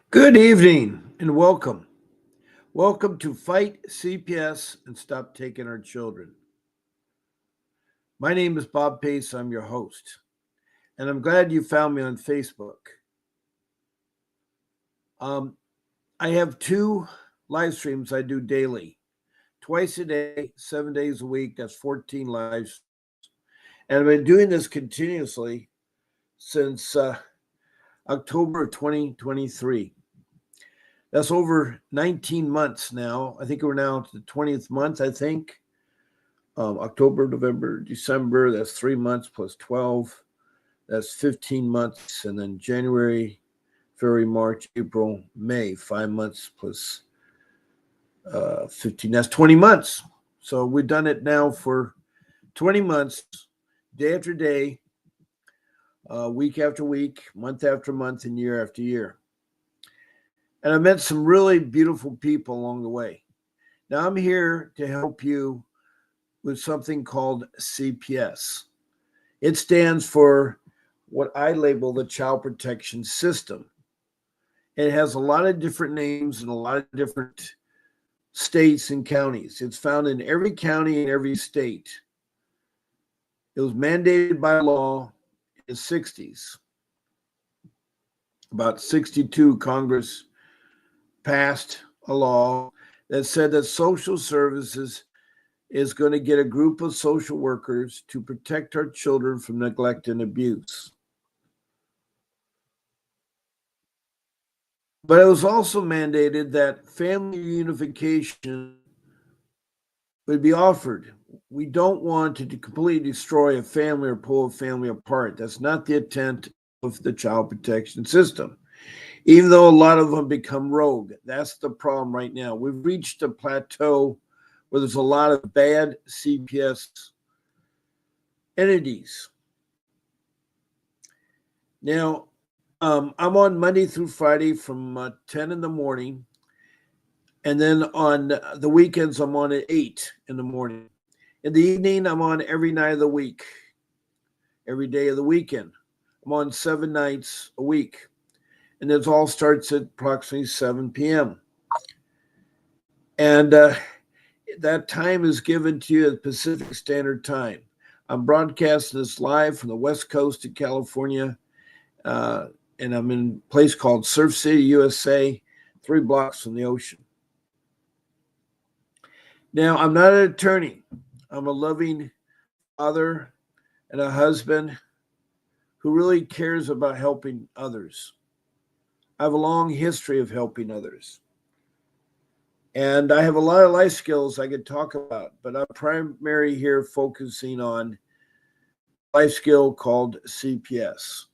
Good evening and welcome. Welcome to Fight CPS and Stop Taking Our Children. My name is Bob Pace. I'm your host, and I'm glad you found me on Facebook. Um, I have two live streams I do daily, twice a day, 7 days a week. That's 14 lives. And I've been doing this continuously since October of 2023. That's over 19 months now. I think we're now to the 20th month, I think. October, November, December, that's 3 months plus 12. That's 15 months. And then January, February, March, April, May, 5 months plus 15. That's 20 months. So we've done it now for 20 months, day after day, week after week, month after month, and year after year. And I met some really beautiful people along the way. Now I'm here to help you with something called CPS. It stands for what I label the Child Protection System. It has a lot of different names in a lot of different states and counties. It's found in every county in every state. It was mandated by law in the 60s. About 62, Congress passed a law that said that social services is going to get a group of social workers to protect our children from neglect and abuse. But it was also mandated that family reunification would be offered. We don't want to completely destroy a family or pull a family apart. That's not the intent of the child protection system. Even though a lot of them become rogue, that's the problem right now. We've reached a plateau where there's a lot of bad CPS entities. Now, I'm on Monday through Friday from 10 in the morning. And then on the weekends, I'm on at 8 in the morning. In the evening, I'm on every night of the week, every day of the weekend. I'm on 7 nights a week. And this all starts at approximately 7 p.m. And that time is given to you at Pacific Standard Time. I'm broadcasting this live from the West Coast of California. And I'm in a place called Surf City, USA, 3 blocks from the ocean. Now, I'm not an attorney. I'm a loving father and a husband who really cares about helping others. I have a long history of helping others. And I have a lot of life skills I could talk about, but I'm primarily here focusing on life skill called CPS.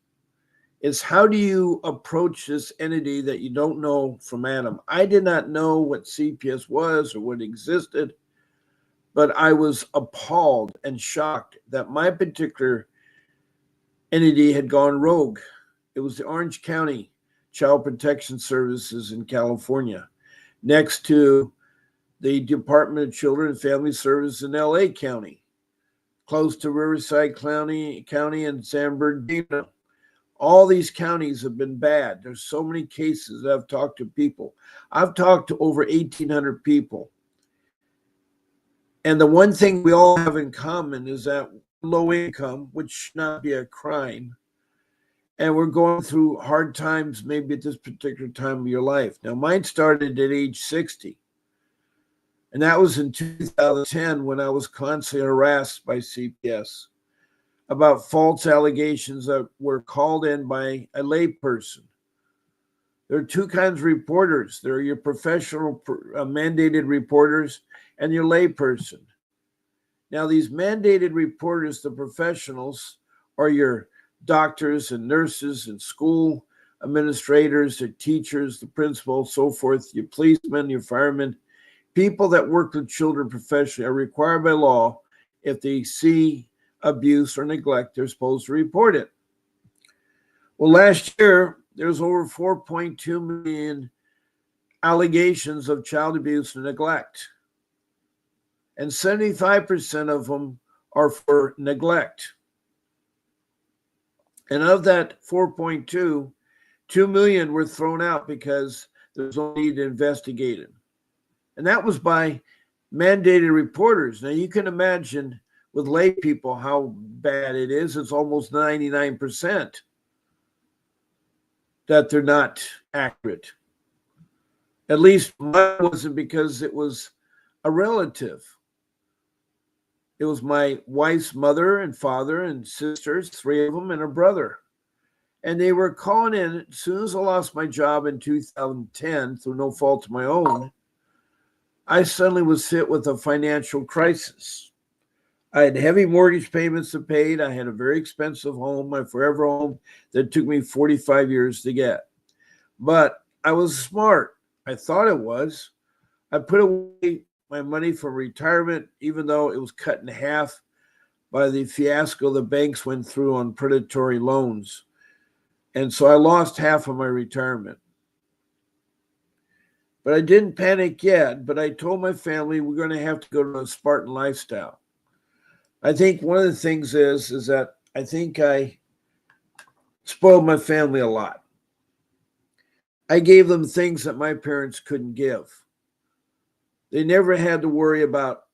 It's how do you approach this entity that you don't know from Adam? I did not know what CPS was or what existed, but I was appalled and shocked that my particular entity had gone rogue. It was the Orange County Child Protection Services in California, next to the Department of Children and Family Services in LA County, close to Riverside County and San Bernardino. All these counties have been bad. There's so many cases that I've talked to people. I've talked to over 1,800 people. And the one thing we all have in common is that low income, which should not be a crime, and we're going through hard times maybe at this particular time of your life. Now, mine started at age 60. And that was in 2010 when I was constantly harassed by CPS about false allegations that were called in by a layperson. There are 2 kinds of reporters. There are your professional mandated reporters and your layperson. Now, these mandated reporters, the professionals, are your doctors and nurses and school administrators, the teachers, the principals, so forth, your policemen, your firemen. People that work with children professionally are required by law, if they see abuse or neglect, they're supposed to report it. Well, last year, there was over 4.2 million allegations of child abuse and neglect. And 75% of them are for neglect. And of that 4.2, 2 million were thrown out because there's no need to investigate it. And that was by mandated reporters. Now you can imagine with lay people how bad it is. It's almost 99% that they're not accurate. At least mine wasn't, because it was a relative. It was my wife's mother and father and sisters, 3 of them, and a brother. And they were calling in as soon as I lost my job in 2010 through no fault of my own. I suddenly was hit with a financial crisis. I had heavy mortgage payments to pay. I had a very expensive home, my forever home, that took me 45 years to get. But I was smart. I thought it was. I put away my money for retirement, even though it was cut in half by the fiasco the banks went through on predatory loans. And so I lost half of my retirement. But I didn't panic yet, but I told my family we're going to have to go to a Spartan lifestyle. I think one of the things is that I think I spoiled my family a lot. I gave them things that my parents couldn't give. They never had to worry about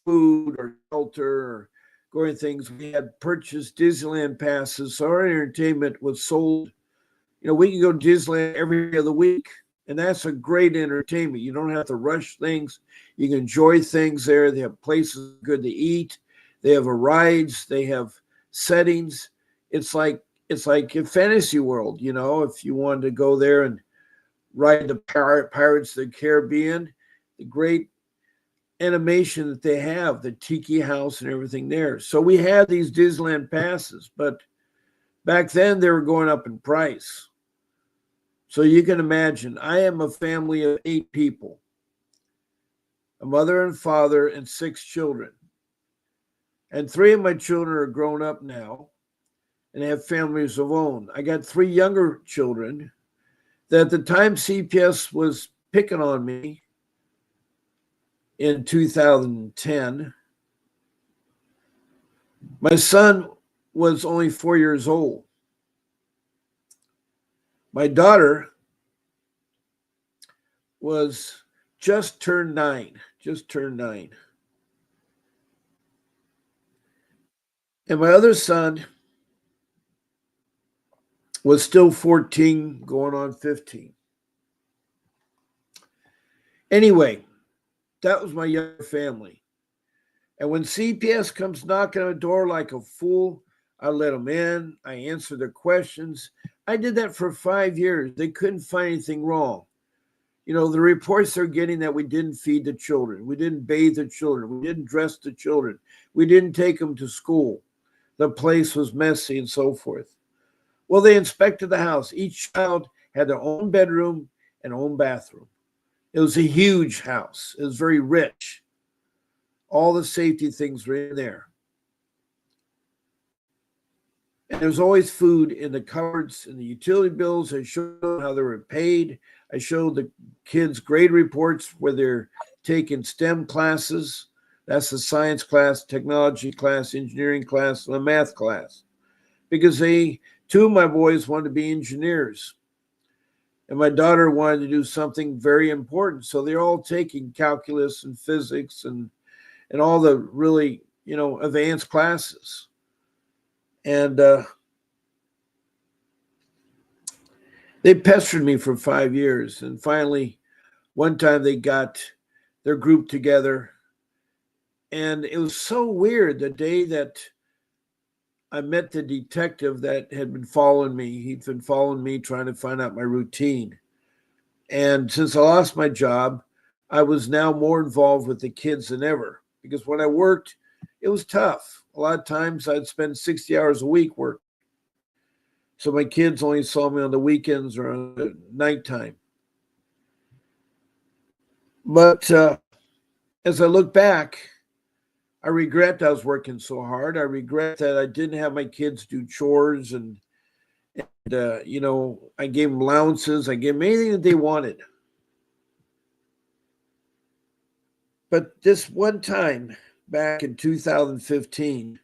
food or shelter or going things. We had purchased Disneyland passes, so our entertainment was sold. We can go to Disneyland every other week, and that's a great entertainment. You don't have to rush things. You can enjoy things there. They have places good to eat. They have rides. They have settings. It's like a fantasy world, if you wanted to go there and ride the Pirates of the Caribbean, the great animation that they have, the Tiki House and everything there. So we had these Disneyland passes, but back then they were going up in price. So you can imagine, I am a family of 8 people, a mother and father and 6 children. And 3 of my children are grown up now and have families of own. I got 3 younger children that at the time CPS was picking on me in 2010. My son was only 4 years old. My daughter was just turned 9. And my other son was still 14, going on 15. Anyway, that was my young family. And when CPS comes knocking on the door like a fool, I let them in. I answer their questions. I did that for 5 years. They couldn't find anything wrong. The reports they're getting that we didn't feed the children. We didn't bathe the children. We didn't dress the children. We didn't take them to school. The place was messy and so forth. Well, they inspected the house. Each child had their own bedroom and own bathroom. It was a huge house. It was very rich. All the safety things were in there. And there was always food in the cupboards and the utility bills. I showed them how they were paid. I showed the kids grade reports where they're taking STEM classes. That's the science class, technology class, engineering class, and a math class. Because 2 of my boys wanted to be engineers. And my daughter wanted to do something very important. So they're all taking calculus and physics and all the really, advanced classes. And they pestered me for 5 years. And finally, one time they got their group together. And it was so weird the day that I met the detective that had been following me. He'd been following me, trying to find out my routine. And since I lost my job, I was now more involved with the kids than ever. Because when I worked, it was tough. A lot of times I'd spend 60 hours a week working. So my kids only saw me on the weekends or on the nighttime. But as I look back, I regret I was working so hard. I regret that I didn't have my kids do chores and I gave them allowances. I gave them anything that they wanted. But this one time back in 2015,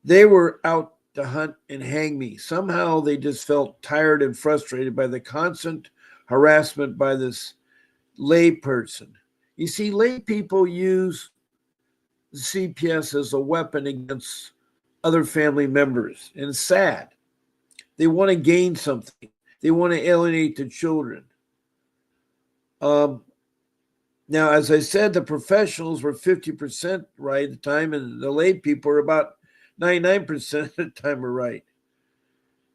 they were out to hunt and hang me. Somehow they just felt tired and frustrated by the constant harassment by this lay person. You see, lay people use the CPS as a weapon against other family members, and it's sad. They want to gain something. They want to alienate the children. Um, Now, as I said, the professionals were 50% right at the time, and the lay people were about 99% of the time were right.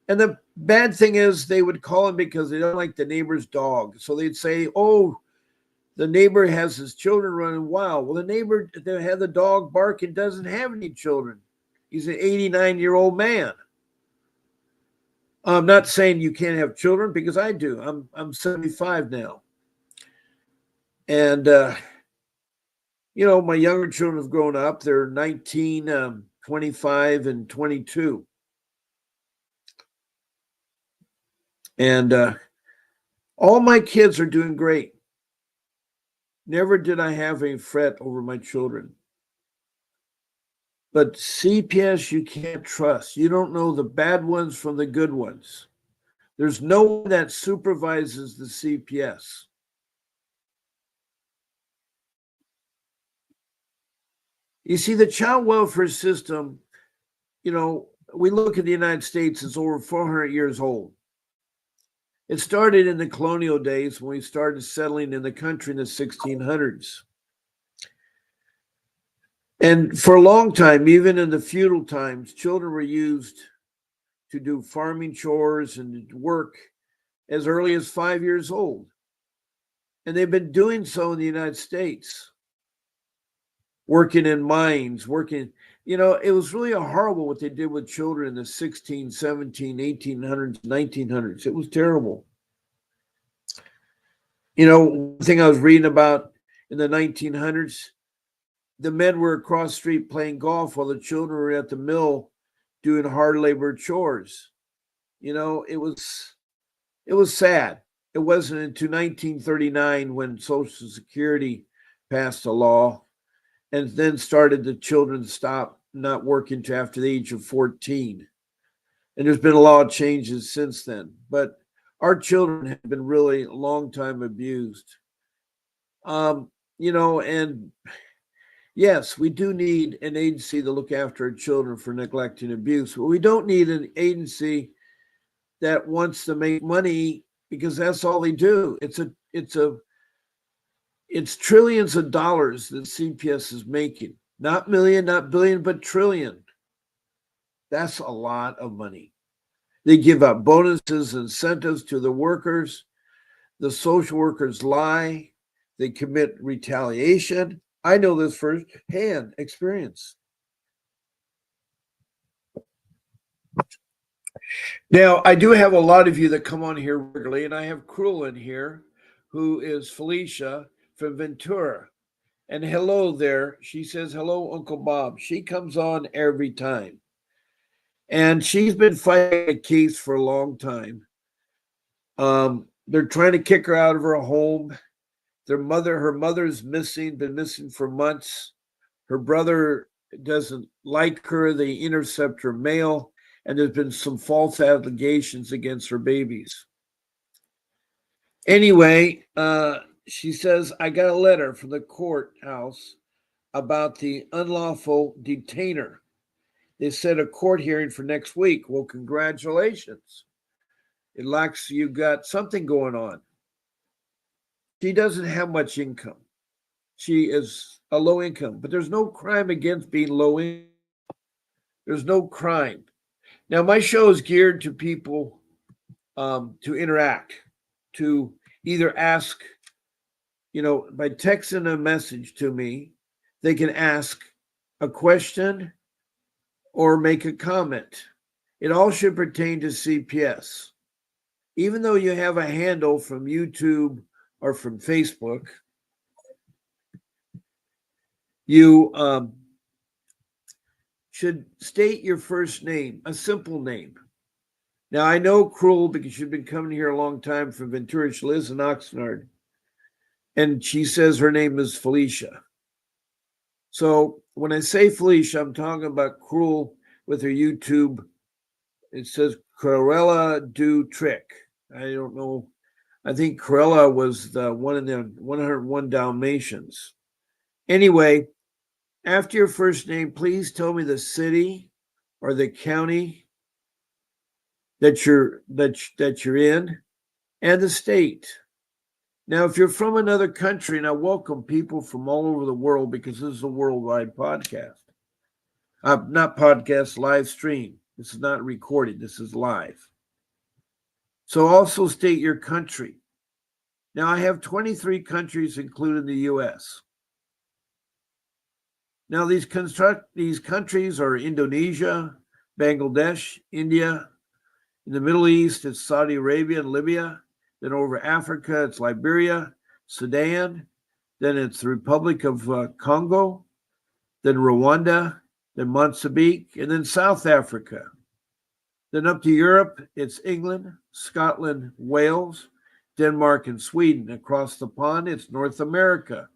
And the bad thing is they would call him because they don't like the neighbor's dog. So they'd say, oh, the neighbor has his children running wild. Well, the neighbor that had the dog barking doesn't have any children. He's an 89-year-old man. I'm not saying you can't have children because I do. I'm 75 now. And my younger children have grown up. They're 19, 25, and 22. And all my kids are doing great. Never did I have a fret over my children. But CPS, you can't trust. You don't know the bad ones from the good ones. There's no one that supervises the CPS. You see, the child welfare system, we look at the United States, it's over 400 years old. It started in the colonial days when we started settling in the country in the 1600s. And for a long time, even in the feudal times, children were used to do farming chores and work as early as 5 years old. And they've been doing so in the United States, working in mines, it was really horrible what they did with children in the 16, 17, 1800s, 1900s. It was terrible. One thing I was reading about in the 1900s, the men were across the street playing golf while the children were at the mill doing hard labor chores. It was sad. It wasn't until 1939 when Social Security passed a law and then started the children to stop not working to after the age of 14. And there's been a lot of changes since then. But our children have been really a long time abused. And yes, we do need an agency to look after our children for neglect and abuse, but we don't need an agency that wants to make money because that's all they do. It's trillions of dollars that CPS is making. Not million, not billion, but trillion. That's a lot of money. They give out bonuses, incentives to the workers. The social workers lie. They commit retaliation. I know this firsthand experience. Now, I do have a lot of you that come on here regularly, and I have Cruel in here, who is Felicia from Ventura. And hello there. She says, hello, Uncle Bob. She comes on every time. And she's been fighting a case for a long time. They're trying to kick her out of her home. Her mother's missing, been missing for months. Her brother doesn't like her. They intercept her mail, and there's been some false allegations against her babies. Anyway, she says, I got a letter from the courthouse about the unlawful detainer. They set a court hearing for next week. Well, congratulations. It looks you've got something going on. She doesn't have much income. She is a low income, but there's no crime against being low income. There's no crime. Now, my show is geared to people to interact, to either ask, by texting a message to me, they can ask a question or make a comment. It all should pertain to CPS. Even though you have a handle from YouTube or from Facebook, you should state your first name, a simple name. Now, I know Cruel because you've been coming here a long time from Ventura. She lives in Oxnard. And she says her name is Felicia. So when I say Felicia, I'm talking about Cruel with her YouTube It says Cruella do trick. I don't know. I think Cruella was the one in the 101 Dalmatians. Anyway, after your first name, please tell me the city or the county that you're in and the state. Now, if you're from another country, and I welcome people from all over the world because this is a worldwide podcast. Not podcast, live stream. This is not recorded. This is live. So also state your country. Now, I have 23 countries, including the U.S. Now, these countries are Indonesia, Bangladesh, India. In the Middle East, it's Saudi Arabia and Libya. Then over Africa, it's Liberia, Sudan. Then it's the Republic of Congo. Then Rwanda. Then Mozambique. And then South Africa. Then up to Europe, it's England, Scotland, Wales, Denmark, and Sweden. Across the pond, it's North America,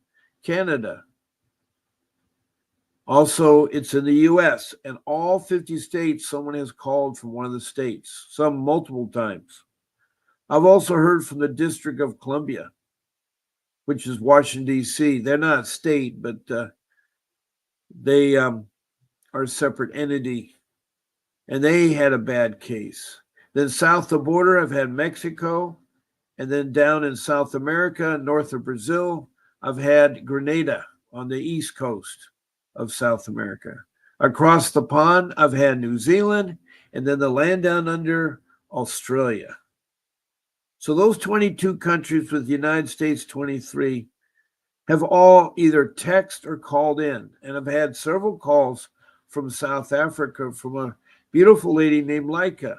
Canada. Also, it's in the U.S. and all 50 states. Someone has called from one of the states, some multiple times. I've also heard from the District of Columbia, which is Washington, D.C. They're not a state, but they are a separate entity, and they had a bad case. Then south of the border, I've had Mexico, and then down in South America, north of Brazil, I've had Grenada on the east coast of South America. Across the pond, I've had New Zealand, and then the land down under, Australia. So those 22 countries with the United States 23 have all either text or called in. And I've had several calls from South Africa from a beautiful lady named Leica,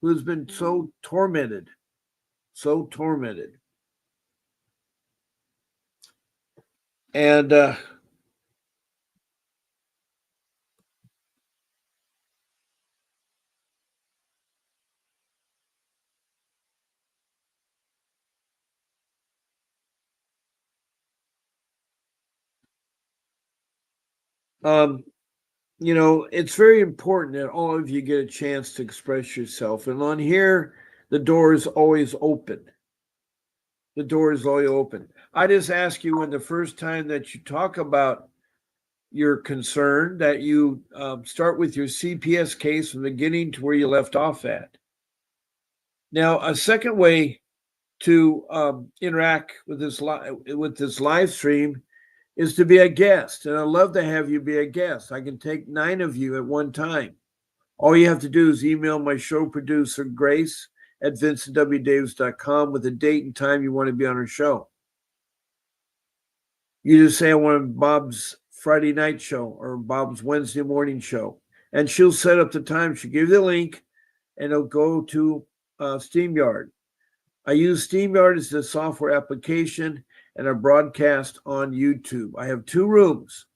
who's been so tormented. And it's very important that all of you get a chance to express yourself. And on here, the door is always open. The door is always open. I just ask you when the first time that you talk about your concern that you start with your CPS case from the beginning to where you left off at. Now, a second way to interact with this live stream is to be a guest, and I'd love to have you be a guest. I can take 9 of you at one time. All you have to do is email my show producer, Grace, at vincentwdavis.com with a date and time you want to be on her show. You just say, I want Bob's Friday night show or Bob's Wednesday morning show, and she'll set up the time. She'll give you the link, and it'll go to StreamYard. I use StreamYard as the software application, and I broadcast on YouTube. I have 2 rooms.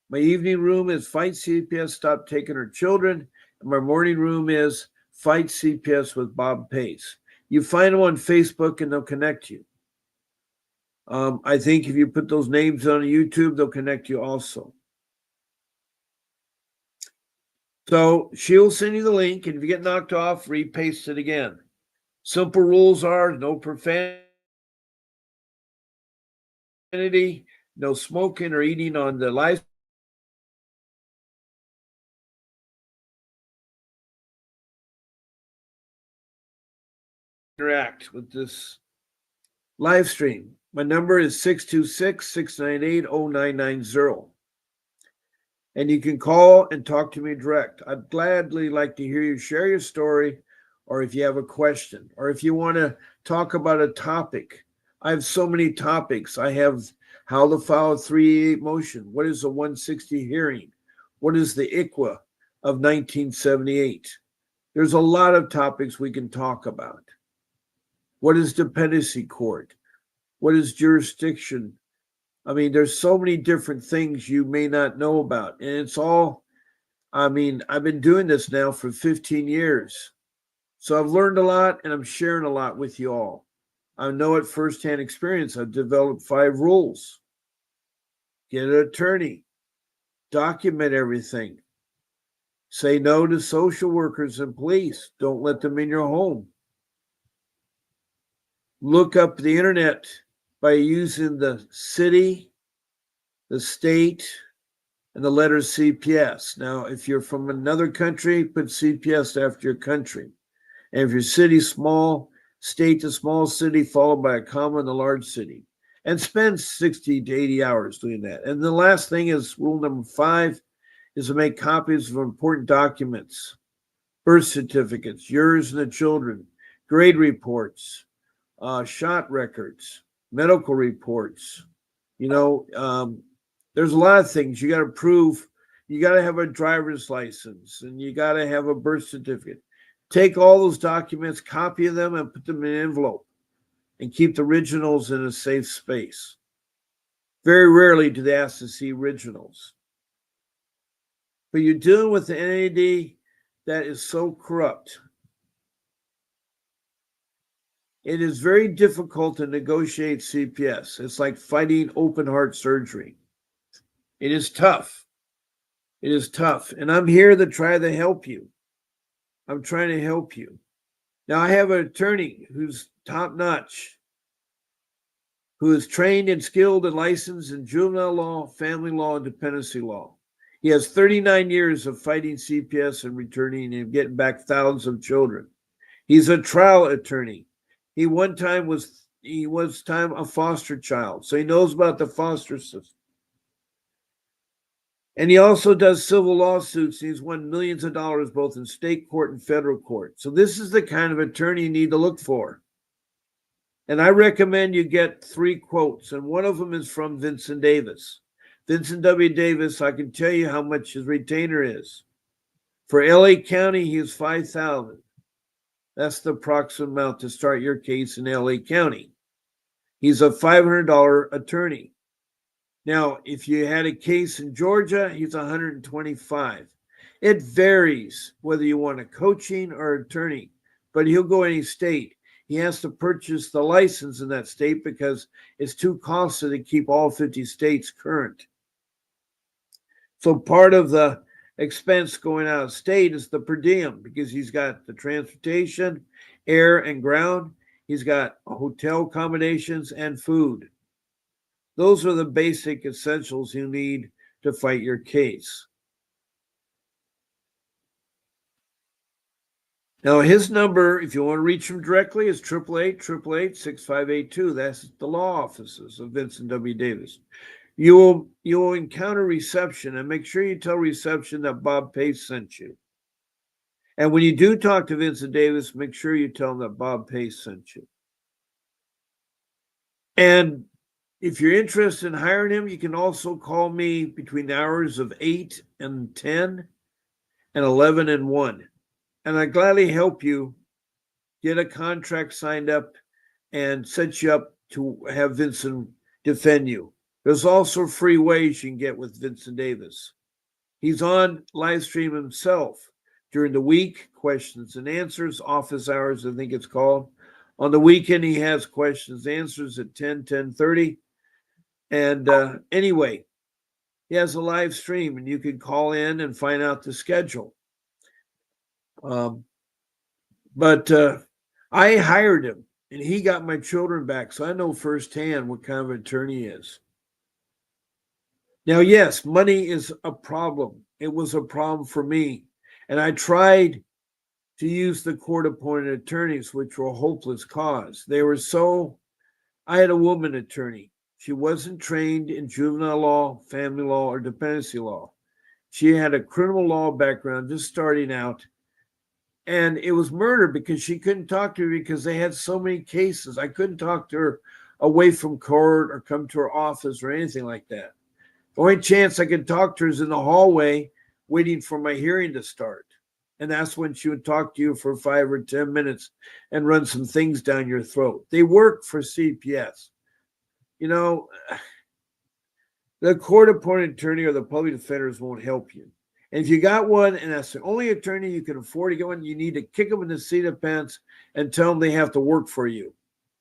My evening room is Fight CPS, Stop Taking Our Children, and my morning room is Fight CPS with Bob Pace. You find them on Facebook, and they'll connect you. I think if you put those names on YouTube, they'll connect you also. So she'll send you the link, and if you get knocked off, repaste it again. Simple rules are no profanity, no smoking or eating on the live interact with this live stream. My number is 626-698-0990. And you can call and talk to me direct. I'd gladly like to hear you share your story, or if you have a question, or if you want to talk about a topic. I have so many topics. I have how to file a 388 motion. What is a 160 hearing? What is the ICWA of 1978? There's a lot of topics we can talk about. What is dependency court? What is jurisdiction? I mean, there's so many different things you may not know about. And it's all, I've been doing this now for 15 years. So I've learned a lot, and I'm sharing a lot with you all. I know it firsthand experience. I've developed 5 rules. Get an attorney. Document everything. Say no to social workers and police. Don't let them in your home. Look up the internet by using the city, the state, and the letters CPS. Now, if you're from another country, put CPS after your country. And if your city's small, state to small city, followed by a comma in the large city. And spend 60 to 80 hours doing that. And the last thing is rule number 5 is to make copies of important documents, birth certificates, yours and the children, grade reports, shot records, medical reports. There's a lot of things you got to prove. You got to have a driver's license and you got to have a birth certificate. Take all those documents, copy them, and put them in an envelope and keep the originals in a safe space. Very rarely do they ask to see originals. But you're dealing with the NAD that is so corrupt. It is very difficult to negotiate CPS. It's like fighting open heart surgery. It is tough. It is tough. And I'm here to try to help you. I'm trying to help you. Now, I have an attorney who's top notch, who is trained and skilled and licensed in juvenile law, family law, and dependency law. He has 39 years of fighting CPS and returning and getting back thousands of children. He's a trial attorney. He was a foster child, so he knows about the foster system. And he also does civil lawsuits. He's won millions of dollars both in state court and federal court. So this is the kind of attorney you need to look for. And I recommend you get 3 quotes, and one of them is from Vincent Davis. Vincent W. Davis, I can tell you how much his retainer is. For LA County, he is $5,000. That's the approximate amount to start your case in LA County. He's a $500 attorney. Now, if you had a case in Georgia, he's $125. It varies whether you want a coaching or attorney, but he'll go any state. He has to purchase the license in that state because it's too costly to keep all 50 states current. So part of the expense going out of state is the per diem, because he's got the transportation, air and ground. He's got hotel accommodations and food. Those are the basic essentials you need to fight your case. Now, his number, if you want to reach him directly, is 888-888-6582. That's the law offices of Vincent W. Davis. You will encounter reception, and make sure you tell reception that Bob Pace sent you. And when you do talk to Vincent Davis, make sure you tell him that Bob Pace sent you. And if you're interested in hiring him, you can also call me between the hours of 8 and 10 and 11 and 1. And I gladly help you get a contract signed up and set you up to have Vincent defend you. There's also free ways you can get with Vincent Davis. He's on live stream himself during the week, questions and answers, office hours, I think it's called. On the weekend, he has questions and answers at 10:30. And anyway, he has a live stream, and you can call in and find out the schedule. But I hired him, and he got my children back, so I know firsthand what kind of attorney he is. Now, yes, money is a problem. It was a problem for me, and I tried to use the court-appointed attorneys, which were a hopeless cause. I had a woman attorney. She wasn't trained in juvenile law, family law, or dependency law. She had a criminal law background, just starting out. And it was murder because she couldn't talk to me because they had so many cases. I couldn't talk to her away from court or come to her office or anything like that. The only chance I could talk to her is in the hallway waiting for my hearing to start. And that's when she would talk to you for 5 or 10 minutes and run some things down your throat. They work for CPS. The court-appointed attorney or the public defenders won't help you. And if you got one and that's the only attorney you can afford to get one, you need to kick them in the seat of pants and tell them they have to work for you.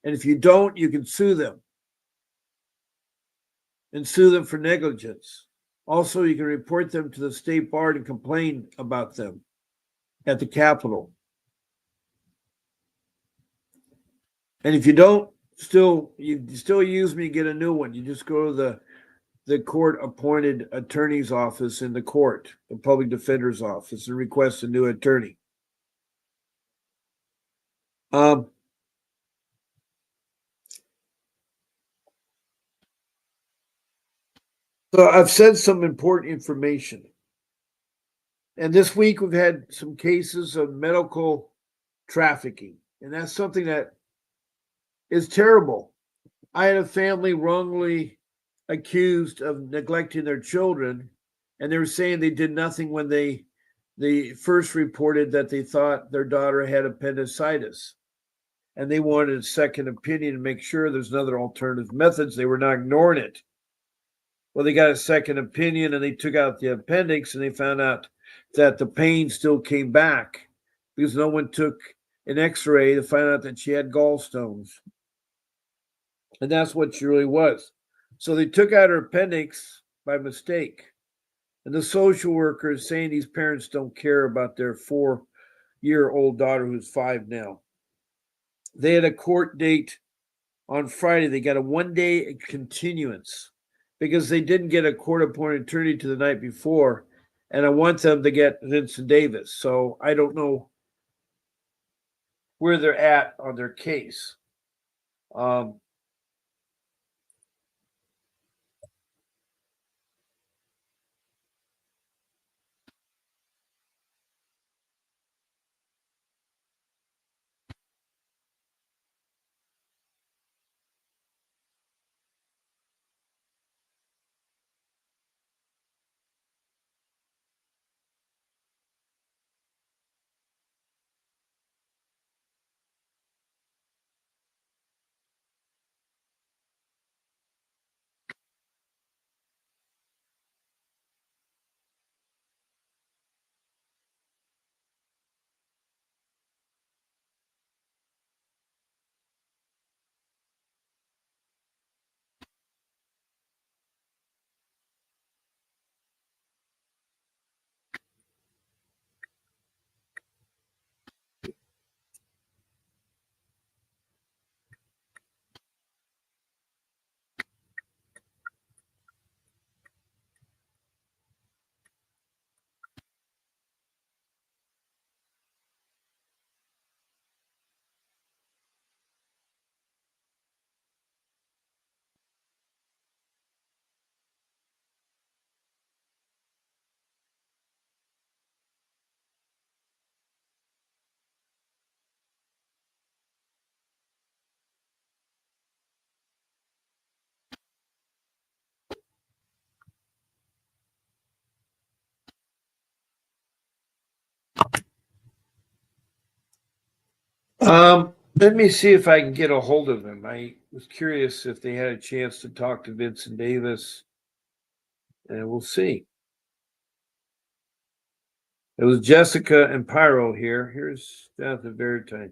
And if you don't, you can sue them. And sue them for negligence. Also, you can report them to the state bar and complain about them at the Capitol. And if you don't, you still use me, get a new one. You just go to the court appointed attorney's office in the court, the public defender's office, and request a new attorney. Um, so I've said some important information. And this week we've had some cases of medical trafficking. And that's something that is terrible. I had a family wrongly accused of neglecting their children, and they were saying they did nothing when they first reported that they thought their daughter had appendicitis. And they wanted a second opinion to make sure there's another alternative methods. They were not ignoring it. Well, they got a second opinion and they took out the appendix and they found out that the pain still came back because no one took an x-ray to find out that she had gallstones. And that's what she really was. So they took out her appendix by mistake. And the social worker is saying these parents don't care about their 4-year-old daughter who's 5 now. They had a court date on Friday. They got a 1-day continuance because they didn't get a court appointed attorney to the night before. And I want them to get Vincent Davis. So I don't know where they're at on their case. Um, Let me see if I can get a hold of him. I was curious if they had a chance to talk to Vincent Davis, and we'll see. It was Jessica and Pyro here. Here's Jonathan Veritine.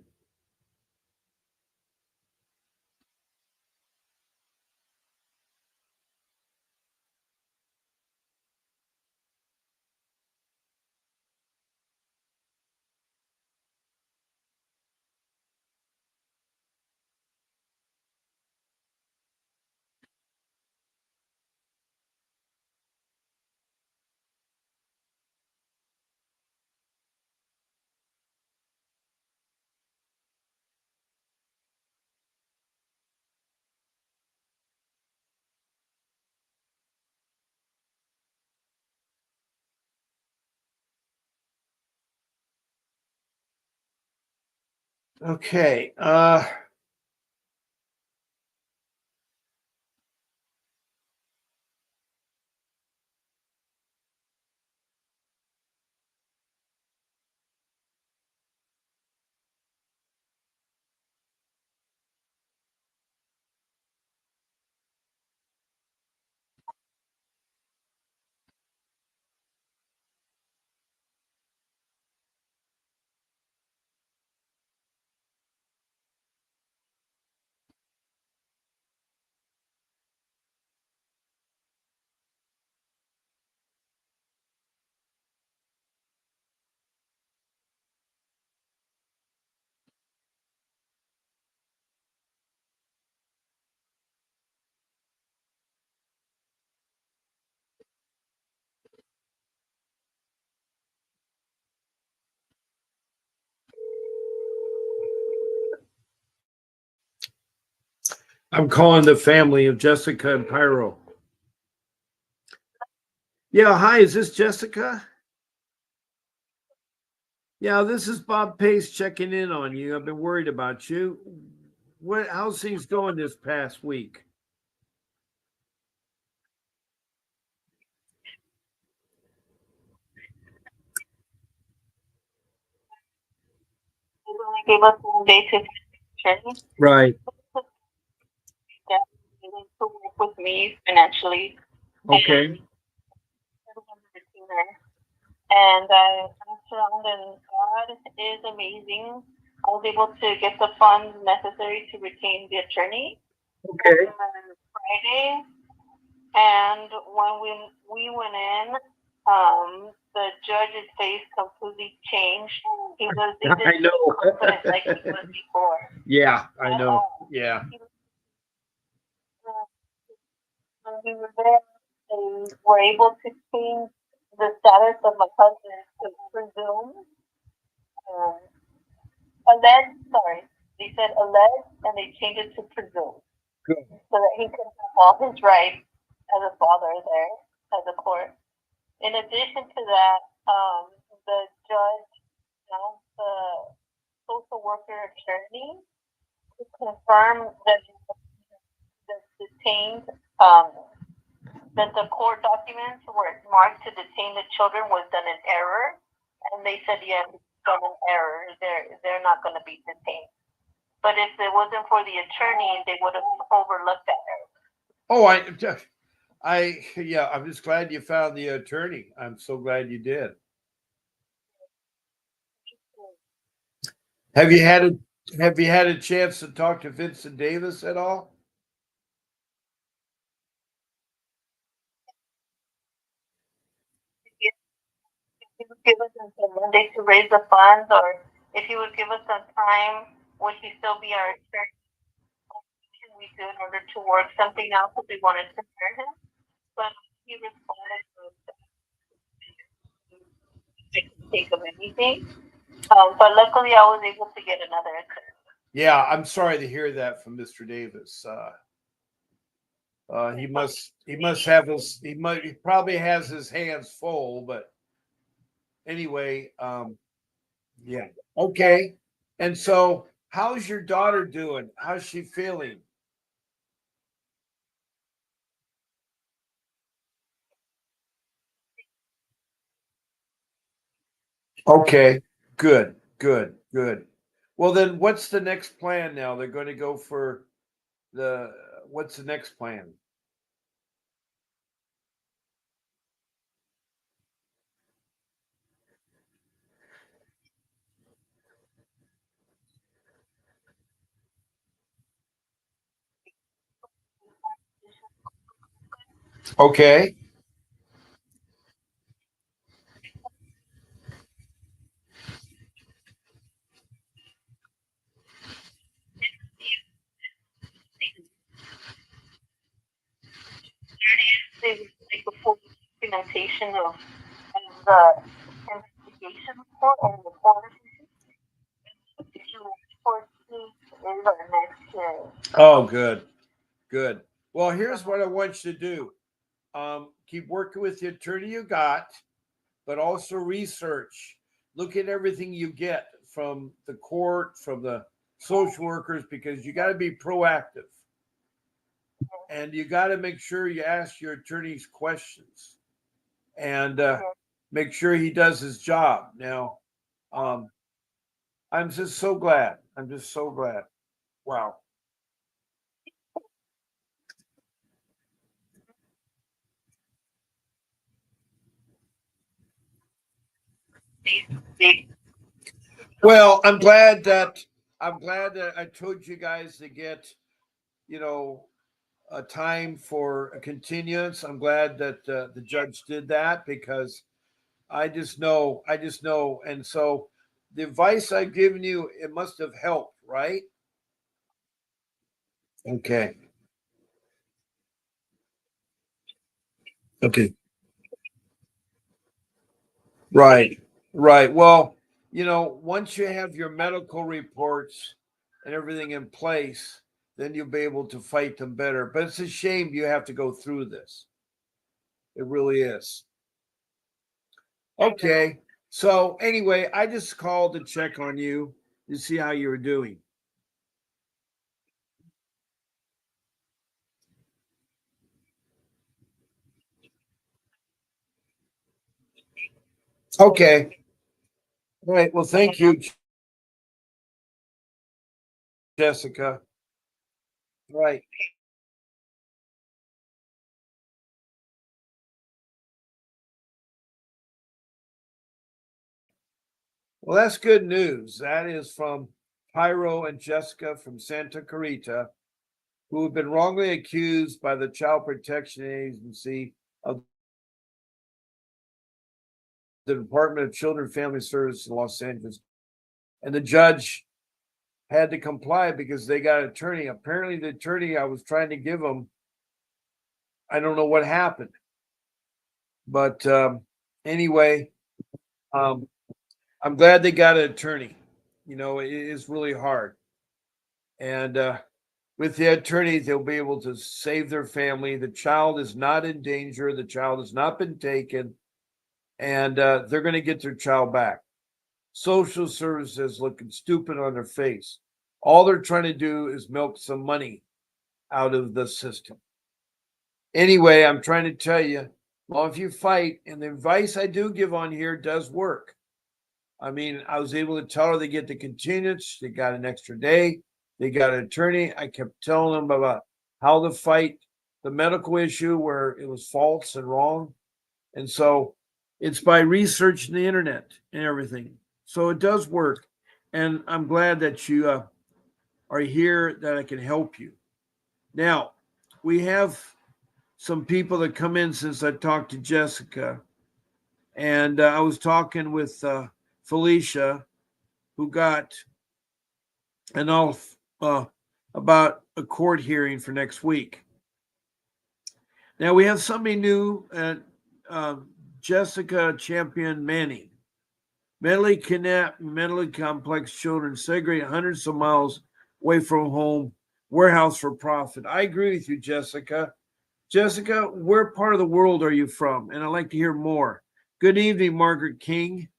Okay. I'm calling the family of Jessica and Pyro. Yeah, hi, is this Jessica? Yeah, this is Bob Pace checking in on you. I've been worried about you. How's things going this past week? Gave us one day to training. Right. Yeah, he went to work with me financially. Okay. And everyone's a retainer. And I asked around, and God is amazing. I was able to get the funds necessary to retain the attorney Okay. on Friday. And when we went in, the judge's face completely changed. He I didn't know. confident like he was before. Yeah, I At know. all. Yeah. He was, when we were there, they were able to change the status of my husband to presumed, um, alleged. Sorry, they said alleged, and they changed it to presumed, Good. so that he could have all his rights as a father there as a court. In addition to that, the judge asked the social worker attorney to confirm that the detained, that the court documents were marked to detain the children was done in error, and they said yes, it's done in error. They're not going to be detained. But if it wasn't for the attorney, they would have overlooked that error. Oh, yeah, I'm just glad you found the attorney. I'm so glad you did. Have you had a Have you had a chance to talk to Vincent Davis at all? If he would give us until Monday to raise the funds, or if he would give us some time, would he still be our attorney? What can we do in order to work something out because we wanted to hire him? But he responded to I couldn't think of anything. But luckily, I was able to get another attorney. Yeah, I'm sorry to hear that from Mr. Davis. He probably has his hands full, but anyway, yeah. Okay. And so, how's your daughter doing? How's she feeling? Okay. Good. Good. Good. Well, then, what's the next plan now? They're going to go for the. What's the next plan? Okay. They would like a full documentation of the investigation report and the court report is our next hearing. Oh, good. Good. Well, here's what I want you to do. Keep working with the attorney you got, but also research. Look at everything you get from the court, from the social workers, because you got to be proactive and you got to make sure you ask your attorney's questions and make sure he does his job. Now, um, I'm just so glad. I'm just so glad. Wow. Well, I'm glad that I told you guys to get, you know, a time for a continuance. I'm glad that the judge did that because I just know, and so the advice I've given you, it must have helped, right? Okay. Okay. Right. Right. Well, once you have your medical reports and everything in place, then you'll be able to fight them better. But it's a shame you have to go through this. It really is. Okay. So anyway, I just called to check on you to see how you were doing. Okay. All right. Well, thank you, Jessica. All right. Well, that's good news. That is from Pyro and Jessica from Santa Clarita, who have been wrongly accused by the Child Protection Agency of the Department of Children and Family Services in Los Angeles. And the judge had to comply because they got an attorney. Apparently, the attorney I was trying to give them, I don't know what happened. But anyway, um, I'm glad they got an attorney. You know, it is really hard. And with the attorney, they'll be able to save their family. The child is not in danger. The child has not been taken. And they're going to get their child back. Social services looking stupid on their face. All they're trying to do is milk some money out of the system. Anyway, I'm trying to tell you, well, if you fight, and the advice I do give on here does work. I mean, I was able to tell her they get the continuance, they got an extra day, they got an attorney. I kept telling them about how to fight the medical issue where it was false and wrong. And so it's by researching the internet and everything. So it does work. And I'm glad that you are here, that I can help you. Now, we have some people that come in since I talked to Jessica. And I was talking with Felicia, who got an off about a court hearing for next week. Now we have somebody new, Jessica Champion Manning. Mentally kidnapped, mentally complex children segregated hundreds of miles away from home, warehouse for profit. I agree with you, Jessica. Jessica, where part of the world are you from? And I'd like to hear more. Good evening, Margaret King.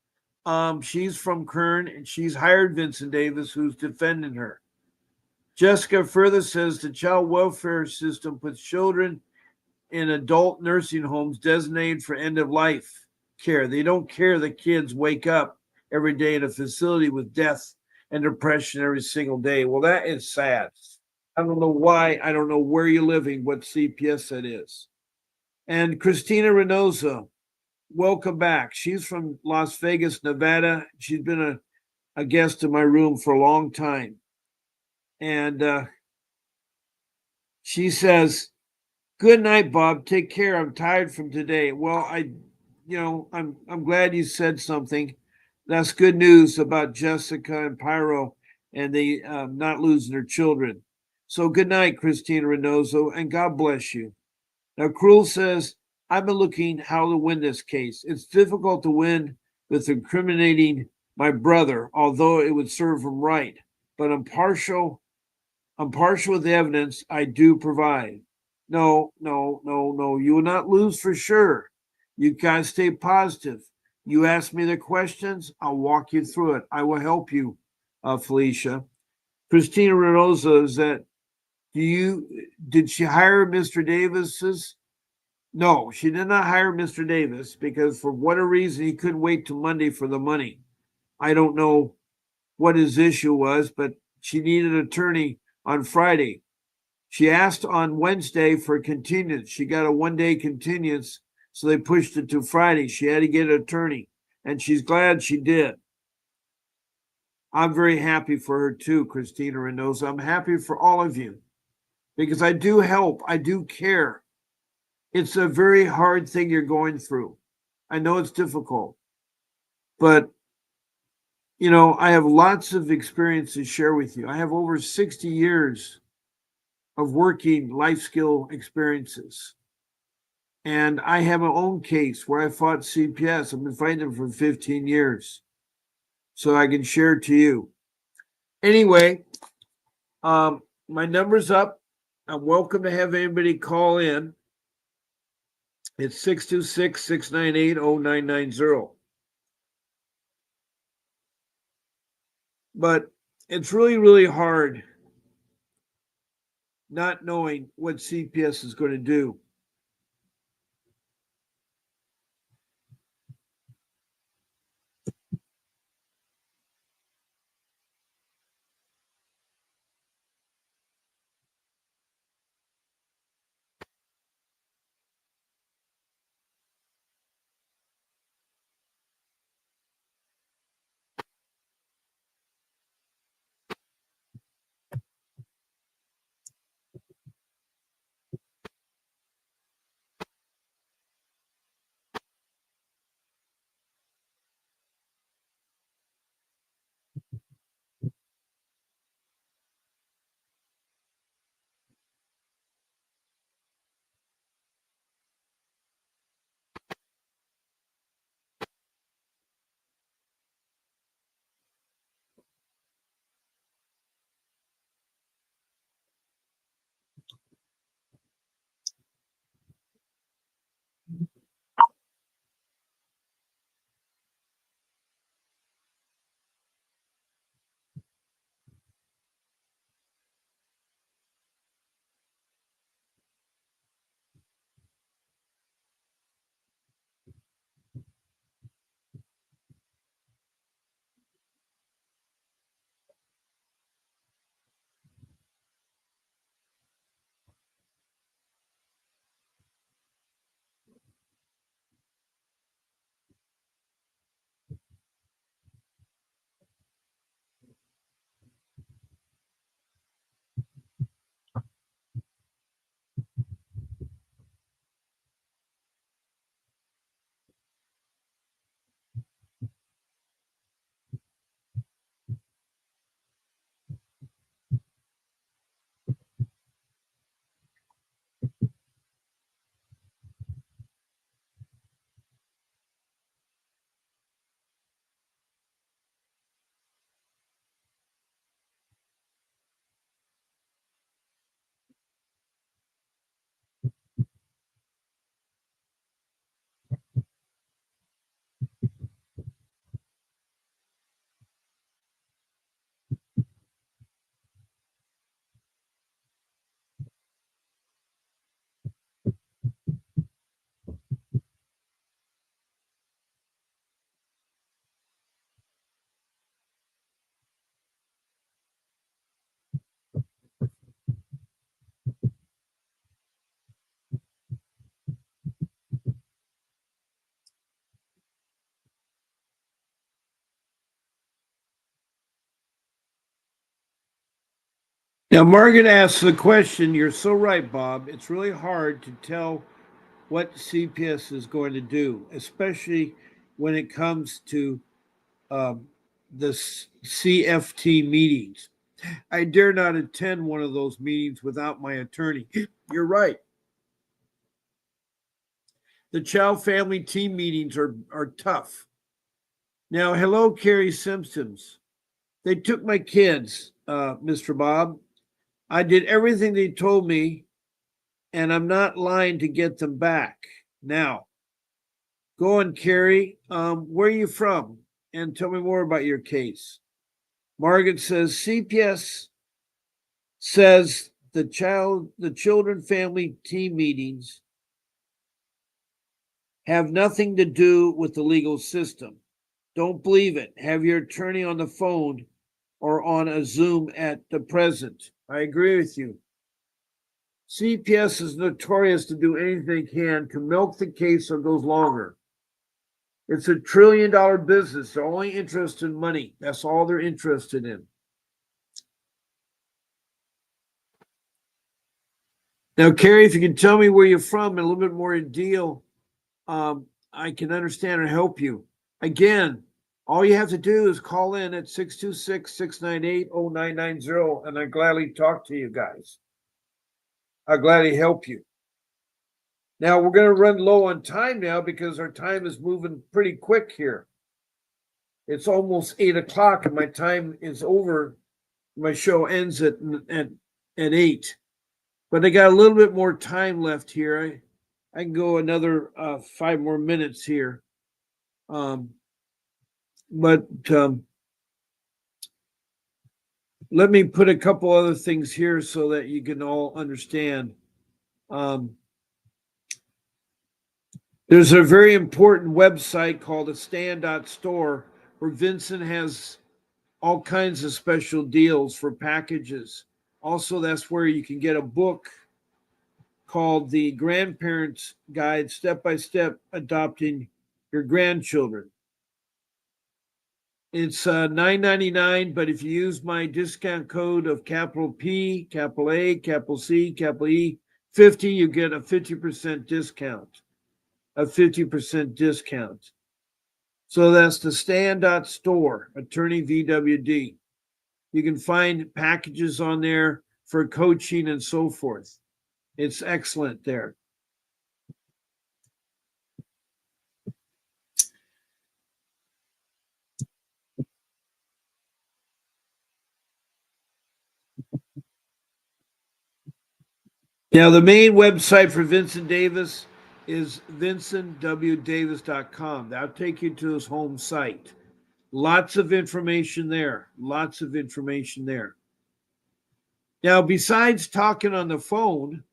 She's from Kern, and she's hired Vincent Davis, who's defending her. Jessica further says the child welfare system puts children in adult nursing homes designated for end of life care. They don't care the kids wake up every day in a facility with death and depression every single day. Well, that is sad. I don't know why. I don't know where you're living, what CPS that is. And Christina Reynoso, welcome back. She's from Las Vegas, Nevada. She's been a guest in my room for a long time. And she says, "Good night, Bob. Take care. I'm tired from today." Well, I'm glad you said something. That's good news about Jessica and Pyro and they not losing their children. So good night, Christina Reynoso, and God bless you. Now, Cruel says, "I've been looking how to win this case. It's difficult to win with incriminating my brother, although it would serve him right. But I'm partial with the evidence I do provide." No, no, no, no. You will not lose for sure. You gotta stay positive. You ask me the questions, I'll walk you through it. I will help you, Felicia. Christina Reynoso, is that did she hire Mr. Davis's? No, she did not hire Mr. Davis because for whatever reason he couldn't wait till Monday for the money. I don't know what his issue was, but she needed an attorney on Friday. She asked on Wednesday for a continuance. She got a 1 day continuance, so they pushed it to Friday. She had to get an attorney, and she's glad she did. I'm very happy for her too, Christina Reynoso. I'm happy for all of you because I do help. I do care. It's a very hard thing you're going through. I know it's difficult, but I have lots of experience to share with you. I have over 60 years of working life skill experiences. And I have my own case where I fought CPS. I've been fighting them for 15 years. So I can share to you. Anyway, my number's up. I'm welcome to have anybody call in. It's 626-698-0990. But it's really, really hard not knowing what CPS is going to do. Now, Margaret asks the question. You're so right, Bob. It's really hard to tell what CPS is going to do, especially when it comes to um, the CFT meetings. I dare not attend one of those meetings without my attorney. You're right. The child family team meetings are tough. Now, hello, Carrie Simpsons. They took my kids, Mr. Bob. I did everything they told me, and I'm not lying to get them back. Now, go on, Carrie. Where are you from? And tell me more about your case. Margaret says CPS says the children family team meetings have nothing to do with the legal system. Don't believe it. Have your attorney on the phone or on a Zoom at the present. I agree with you. CPS is notorious to do anything it can to milk the case so it goes longer. It's $1 trillion business. They're only interested in money. That's all they're interested in. Now, Carrie, if you can tell me where you're from and a little bit more in deal, I can understand and help you. Again, all you have to do is call in at 626-698-0990, and I'd gladly talk to you guys. I'll gladly help you. Now, we're going to run low on time now because our time is moving pretty quick here. It's almost 8 o'clock, and my time is over. My show ends at at 8. But I got a little bit more time left here. I can go another 5 more minutes here. Um, but let me put a couple other things here so that you can all understand. There's a very important website called Stand.store where Vincent has all kinds of special deals for packages. Also, that's where you can get a book called The Grandparents Guide Step by Step Adopting Your Grandchildren. It's $9.99, but if you use my discount code of capital P, capital A, capital C, capital E, 50, you get a 50% discount. A 50% discount. So that's the Stand.store, Attorney VWD. You can find packages on there for coaching and so forth. It's excellent there. Now, the main website for Vincent Davis is vincentwdavis.com. That'll take you to his home site. Lots of information there. Lots of information there. Now, besides talking on the phone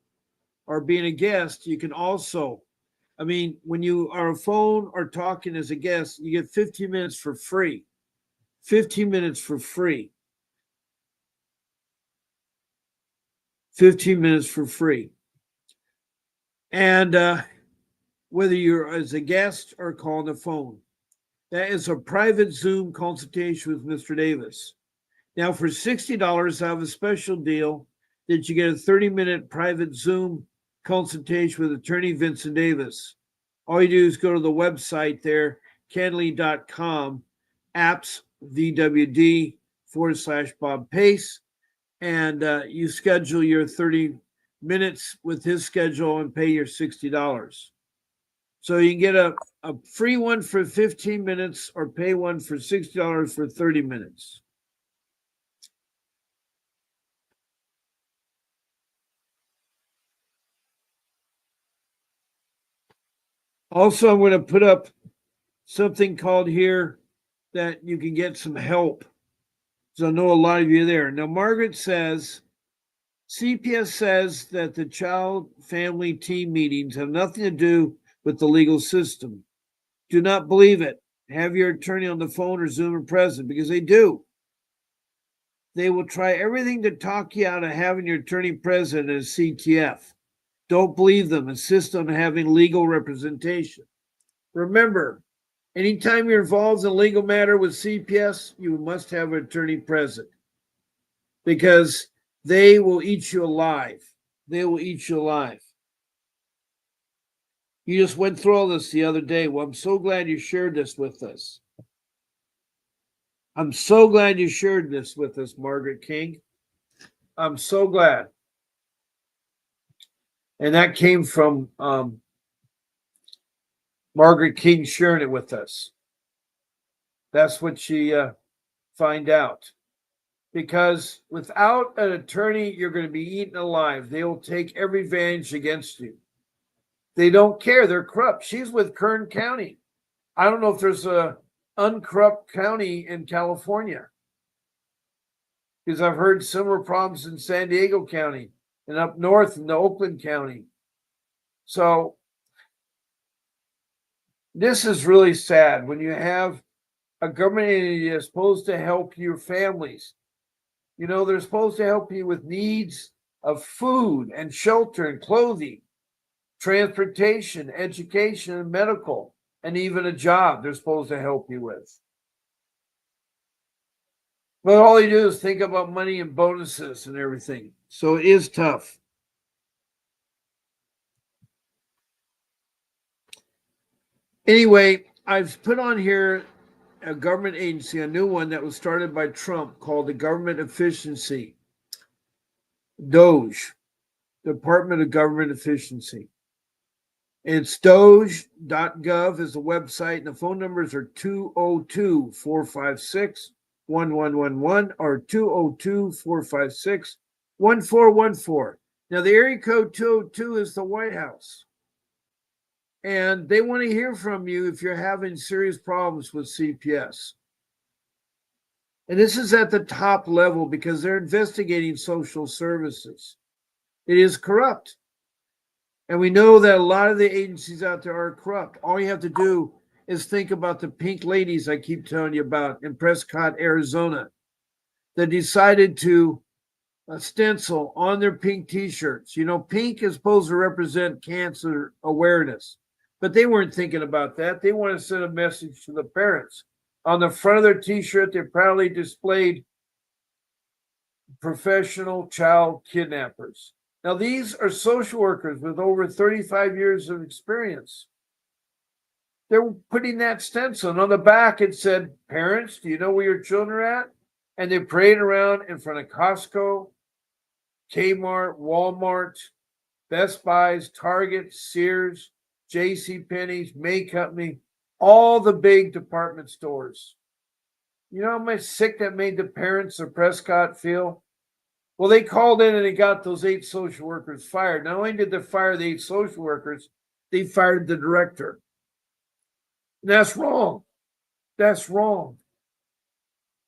or being a guest, you can also, when you are a phone or talking as a guest, you get 15 minutes for free. 15 minutes for free. 15 minutes for free. And whether you're as a guest or call on the phone, that is a private Zoom consultation with Mr. Davis. Now, for $60, I have a special deal that you get a 30-minute private Zoom consultation with attorney Vincent Davis. All you do is go to the website there, Canley.com, apps, VWD/Bob Pace, and you schedule your 30 minutes with his schedule and pay your $60. So you can get a free one for 15 minutes or pay one for $60 for 30 minutes. Also, I'm going to put up something called here that you can get some help. So I know a lot of you there. Now, Margaret says, CPS says that the child family team meetings have nothing to do with the legal system. Do not believe it. Have your attorney on the phone or Zoom or present, because they do. They will try everything to talk you out of having your attorney present as CTF. Don't believe them. Insist on having legal representation. Remember, anytime you're involved in a legal matter with CPS, you must have an attorney present because they will eat you alive. They will eat you alive. You just went through all this the other day. Well, I'm so glad you shared this with us. I'm so glad you shared this with us, Margaret King. I'm so glad. And that came from Margaret King sharing it with us. That's what she find out. Because without an attorney, you're going to be eaten alive. They will take every advantage against you. They don't care. They're corrupt. She's with Kern County. I don't know if there's a uncorrupt county in California, because I've heard similar problems in San Diego County and up north in the Oakland County. So this is really sad when you have a government entity that's supposed to help your families. You know, they're supposed to help you with needs of food and shelter and clothing, transportation, education, and medical, and even a job they're supposed to help you with. But all you do is think about money and bonuses and everything. So it is tough. Anyway, I've put on here a government agency, a new one that was started by Trump called the Government Efficiency, DOGE, Department of Government Efficiency. It's doge.gov is the website, and the phone numbers are 202-456-1111 or 202-456-1111. 1414. Now, the area code 202 is the White House. And they want to hear from you if you're having serious problems with CPS. And this is at the top level because they're investigating social services. It is corrupt. And we know that a lot of the agencies out there are corrupt. All you have to do is think about the pink ladies I keep telling you about in Prescott, Arizona, that decided to stencil on their pink t-shirts. You know, pink is supposed to represent cancer awareness, but they weren't thinking about that. They want to send a message to the parents. On the front of their t-shirt, they proudly displayed professional child kidnappers. Now, these are social workers with over 35 years of experience. They're putting that stencil, and on the back it said, "Parents, do you know where your children are at?" And they parade around in front of Costco, Kmart, Walmart, Best Buys, Target, Sears, J.C. Penney's, May Company, all the big department stores. You know how much sick that made the parents of Prescott feel? Well, they called in and they got those 8 social workers fired. Not only did they fire the 8 social workers, they fired the director. And that's wrong. That's wrong.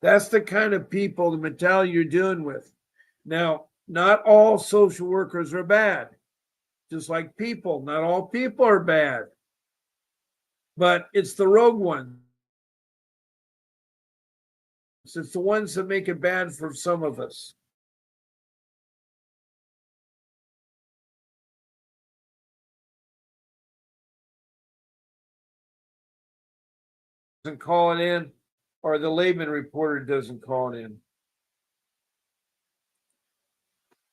That's the kind of people, the mentality you're dealing with. Now, not all social workers are bad. Just like people, not all people are bad. But it's the rogue ones. It's the ones that make it bad for some of us. Doesn't call it in, or the layman reporter doesn't call it in.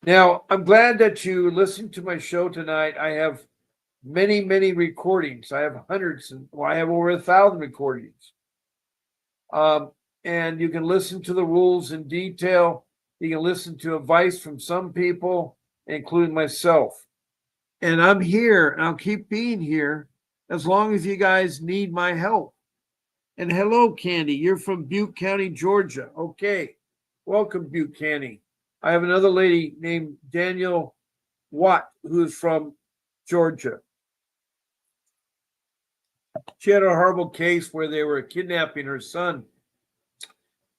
Now, I'm glad that you listened to my show tonight. I have many, many recordings. I have hundreds, well, I have over 1,000 recordings. And you can listen to the rules in detail. You can listen to advice from some people, including myself. And I'm here, and I'll keep being here as long as you guys need my help. And hello, Candy. You're from Butte County, Georgia. Okay. Welcome, Butte County. I have another lady named Daniel Watt who is from Georgia. She had a horrible case where they were kidnapping her son,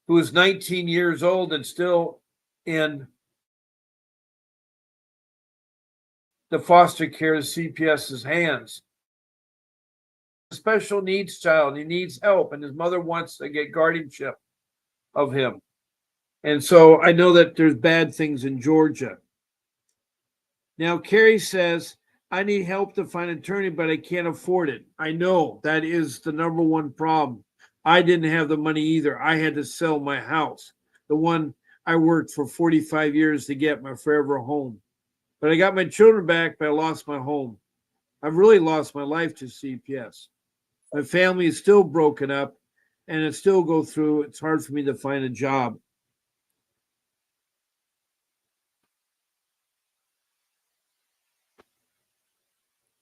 who was 19 years old and still in the foster care of CPS's hands. A special needs child, he needs help, and his mother wants to get guardianship of him. And so I know that there's bad things in Georgia. Now, Carrie says, I need help to find an attorney, but I can't afford it. I know that is the number one problem. I didn't have the money either. I had to sell my house, the one I worked for 45 years to get my forever home. But I got my children back, but I lost my home. I've really lost my life to CPS. My family is still broken up, and it still go through. It's hard for me to find a job.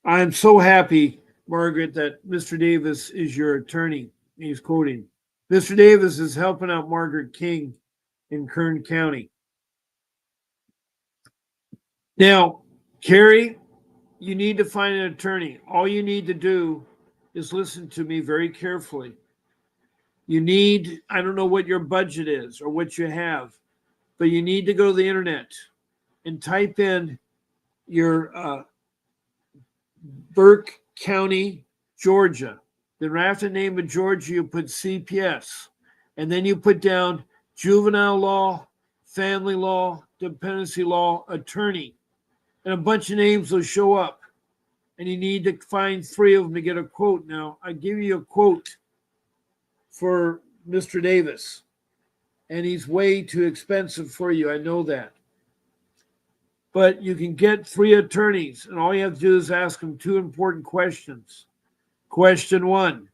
I'm so happy, Margaret, that Mr. Davis is your attorney. He's quoting. Mr. Davis is helping out Margaret King in Kern County. Now, Carrie, you need to find an attorney. All you need to do is listen to me very carefully. You need, I don't know what your budget is or what you have, but you need to go to the internet and type in your Burke County, Georgia. Then right after the name of Georgia, you put CPS. And then you put down juvenile law, family law, dependency law, attorney. And a bunch of names will show up. And you need to find 3 of them to get a quote. Now, I give you a quote for Mr. Davis. And he's way too expensive for you. I know that. But you can get 3 attorneys, and all you have to do is ask them 2 important questions. Question 1,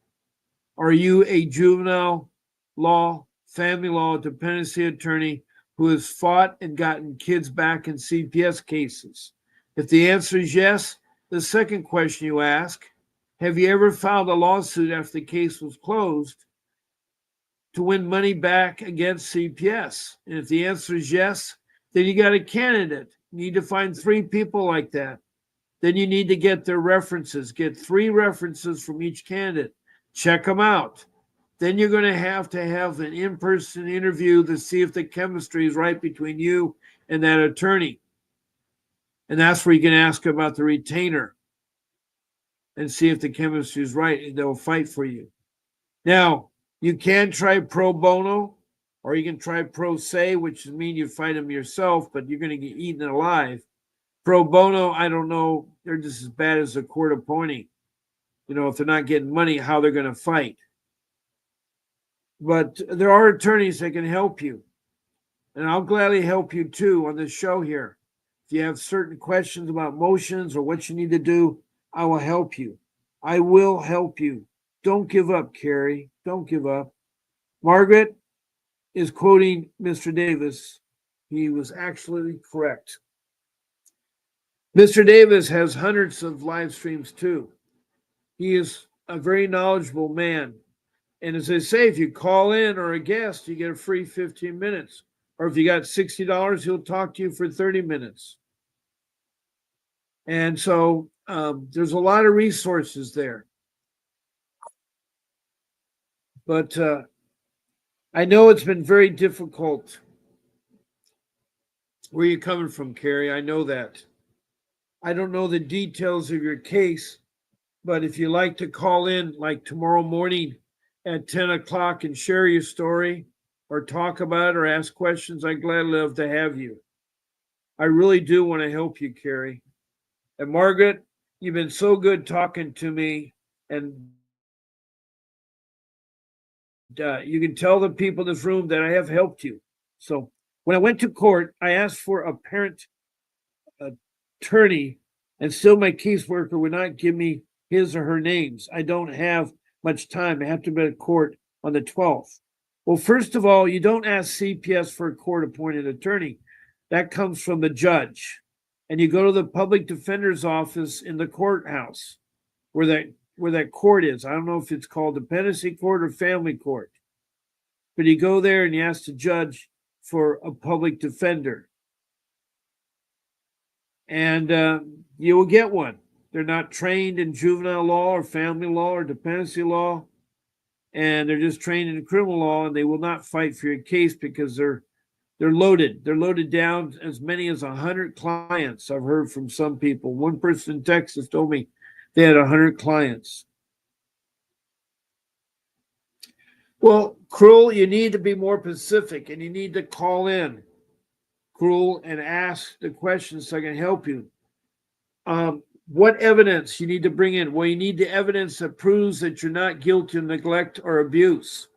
are you a juvenile law, family law, dependency attorney who has fought and gotten kids back in CPS cases? If the answer is yes, the second question you ask, have you ever filed a lawsuit after the case was closed to win money back against CPS? And if the answer is yes, Then you got a candidate. You need to find 3 people like that. Then you need to get their references. Get 3 references from each candidate. Check them out. Then you're going to have an in-person interview to see if the chemistry is right between you and that attorney. And that's where you can ask about the retainer and see if the chemistry is right, and they'll fight for you. Now, you can try pro bono, or you can try pro se, which means you fight them yourself, but you're going to get eaten alive. Pro bono, I don't know. They're just as bad as a court appointee. If they're not getting money, how they're going to fight. But there are attorneys that can help you. And I'll gladly help you too on this show here. If you have certain questions about motions or what you need to do, I will help you. I will help you. Don't give up, Carrie. Don't give up. Margaret is quoting Mr. Davis. He was actually correct. Mr. Davis has hundreds of live streams too. He is a very knowledgeable man. And as I say, if you call in or a guest, you get a free 15 minutes. Or if you got $60, he'll talk to you for 30 minutes. And so there's a lot of resources there. But I know it's been very difficult. Where you coming from, Carrie? I know that. I don't know the details of your case, but if you like to call in like tomorrow morning at 10 o'clock and share your story or talk about it or ask questions, I'd gladly love to have you. I really do want to help you, Carrie. And Margaret, you've been so good talking to me, and you can tell the people in this room that I have helped you. So when I went to court, I asked for a parent attorney, and still my caseworker would not give me his or her names. I don't have much time. I have to be at court on the 12th. Well, first of all, you don't ask CPS for a court-appointed attorney. That comes from the judge. And you go to the public defender's office in the courthouse where that court is. I don't know if it's called dependency court or family court. But you go there and you ask the judge for a public defender. And you will get one. They're not trained in juvenile law or family law or dependency law. And they're just trained in criminal law, and they will not fight for your case because they're loaded. They're loaded down as many as 100 clients. I've heard from some people. One person in Texas told me they had 100 clients. Well, Cruel, you need to be more specific, and you need to call in, Cruel, and ask the questions so I can help you. What evidence you need to bring in? Well, you need the evidence that proves that you're not guilty of neglect or abuse.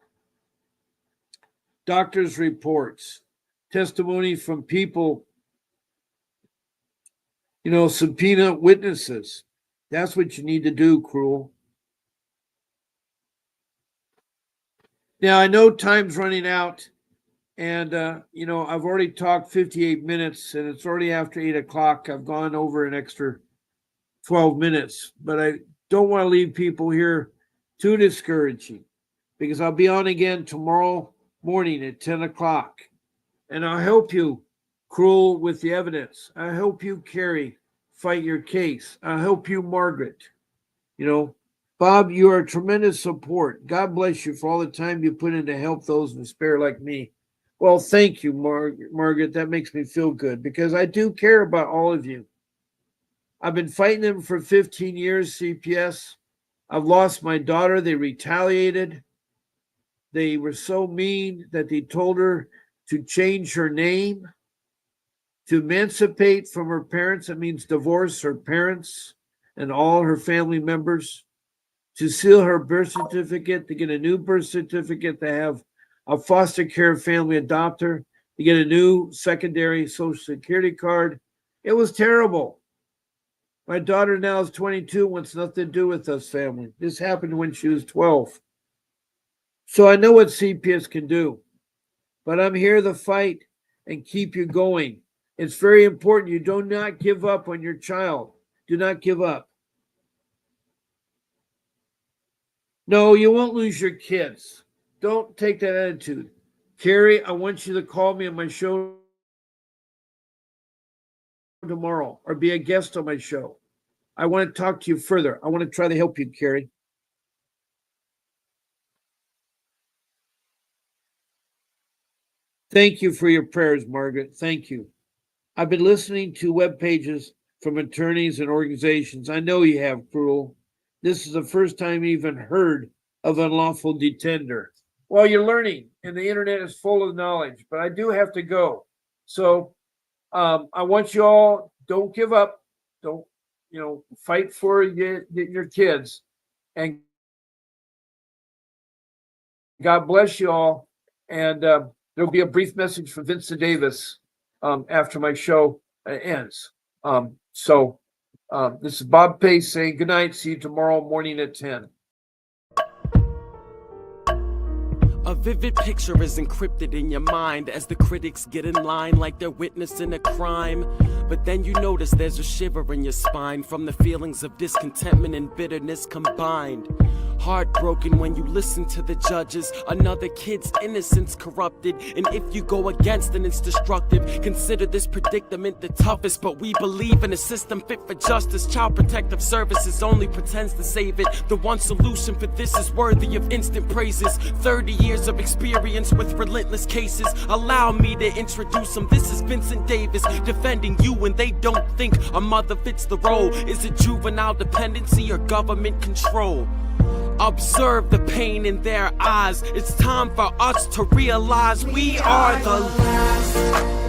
Doctors' reports, testimony from people, subpoena witnesses. That's what you need to do, Cruel. Now, I know time's running out, and, I've already talked 58 minutes, and it's already after 8 o'clock. I've gone over an extra 12 minutes, but I don't want to leave people here too discouraging because I'll be on again tomorrow morning at 10 o'clock. And I'll help you, Cruel, with the evidence. I'll help you, Carrie, fight your case. I'll help you, Margaret. Bob, you are a tremendous support. God bless you for all the time you put in to help those in despair like me. Well, thank you, Margaret. That makes me feel good because I do care about all of you. I've been fighting them for 15 years, CPS. I've lost my daughter. They retaliated. They were so mean that they told her to change her name, to emancipate from her parents. That means divorce her parents and all her family members, to seal her birth certificate, to get a new birth certificate, to have a foster care family adopt her, to get a new secondary social security card. It was terrible. My daughter now is 22, wants nothing to do with us family. This happened when she was 12. So I know what CPS can do, but I'm here to fight and keep you going. It's very important. You do not give up on your child. Do not give up. No, you won't lose your kids. Don't take that attitude. Carrie, I want you to call me on my show tomorrow or be a guest on my show. I want to talk to you further. I want to try to help you, Carrie. Thank you for your prayers, Margaret. Thank you. I've been listening to web pages from attorneys and organizations. I know you have, Cruel. This is the first time you even heard of unlawful detender. Well, you're learning, and the internet is full of knowledge, but I do have to go. So I want you all, don't give up. Don't, fight for your kids. And God bless you all. And there'll be a brief message from Vincent Davis after my show ends. This is Bob Pace saying good night. See you tomorrow morning at 10. A vivid picture is encrypted in your mind as the critics get in line like they're witnessing a crime. But then you notice there's a shiver in your spine from the feelings of discontentment and bitterness combined. Heartbroken when you listen to the judges, another kid's innocence corrupted. And if you go against then it's destructive. Consider this predicament the toughest, but we believe in a system fit for justice. Child Protective Services only pretends to save it. The one solution for this is worthy of instant praises. 30 years of experience with relentless cases. Allow me to introduce him. This is Vincent Davis, defending you when they don't think a mother fits the role. Is it juvenile dependency or government control? Observe the pain in their eyes. It's time for us to realize we are the last